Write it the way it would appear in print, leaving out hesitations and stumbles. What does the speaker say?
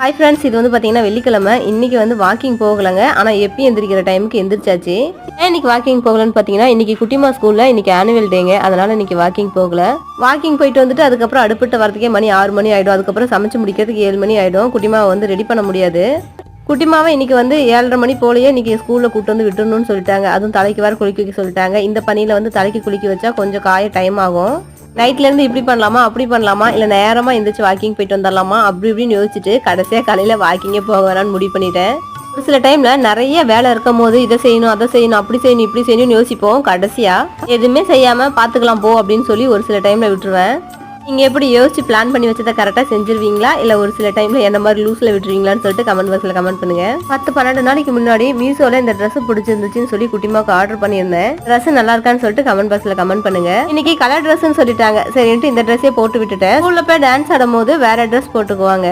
Hi friends, இது வந்து பார்த்தீங்கன்னா வெள்ளிக்கிழமை. இன்னைக்கு வந்து வாக்கிங் போகலங்க. ஆனால் எப்பயும் எந்திரிக்கிற டைமுக்கு எந்திரிச்சாச்சு. ஏன் இன்னைக்கு வாக்கிங் போகலன்னு பார்த்தீங்கன்னா, இன்னைக்கு குட்டிமா ஸ்கூலில் இன்னைக்கு ஆனுவல் டேங்க. அதனால இன்னைக்கு வாக்கிங் போகல. வாக்கிங் போயிட்டு வந்துட்டு அதுக்கப்புறம் அடுப்பிட்ட வரதுக்கே மணி 6 மணி ஆயிடும். அதுக்கப்புறம் சமைச்சு முடிக்கிறதுக்கு 7 மணி ஆயிடும். குட்டிமாவை வந்து ரெடி பண்ண முடியாது. குட்டிமாவை இன்னைக்கு வந்து 7:30 மணி போலயே இன்னைக்கு ஸ்கூலில் கூட்டு வந்து விட்டுறணும்னு சொல்லிட்டாங்க. அதுவும் தலைக்கு வேற குளிக்க வைக்க சொல்லிட்டாங்க. இந்த பணியில வந்து தலைக்கு குளிக்க வச்சா கொஞ்சம் காய டைம் ஆகும். நைட்ல இருந்து இப்படி பண்ணலாமா அப்படி பண்ணலாமா இல்ல நேரமா எந்திரிச்சு வாக்கிங் போயிட்டு வந்துடலாமா அப்படி இப்படின்னு யோசிச்சுட்டு கடைசியா காலையில வாக்கிங்கே போக வேணாம்னு முடிவு பண்ணிட்டேன். ஒரு சில டைம்ல நிறைய வேலை இருக்கும் போது இதை செய்யணும் அதை செய்யணும் அப்படி செய்யணும் இப்படி செய்யணும்னு யோசிப்போம். கடைசியா எதுவுமே செய்யாம பாத்துக்கலாம் போ அப்படின்னு சொல்லி ஒரு சில டைம்ல விட்டுருவேன். நீங்க எப்படி யோசிச்சு பிளான் பண்ணி வச்சதை கரெக்டா செஞ்சிருவீங்களா இல்ல ஒரு சில டைம்ல என்ன மாதிரி லூஸ்ல விட்டுருவீங்களான்னு சொல்லிட்டு கமெண்ட் பாக்ஸ்ல கமெண்ட் பண்ணுங்க. 10-12 நாளைக்கு முன்னாடி மீஷோல இந்த Dress பிடிச்சிருந்துச்சுன்னு சொல்லி குட்டிமாக்கு ஆர்டர் பண்ணியிருந்தேன். Dress நல்லா இருக்கான்னு சொல்லிட்டு கமெண்ட் பாக்ஸ்ல கமெண்ட் பண்ணுங்க. இன்னைக்கு கலர் ட்ரெஸ்ன்னு சொல்லிட்டாங்க. சரின்ட்டு இந்த ட்ரெஸ்ஸே போட்டு விட்டுட்டேன். ஸ்கூல்ல போய் டான்ஸ் ஆடும் போது வேற ட்ரெஸ் போட்டுக்குவாங்க.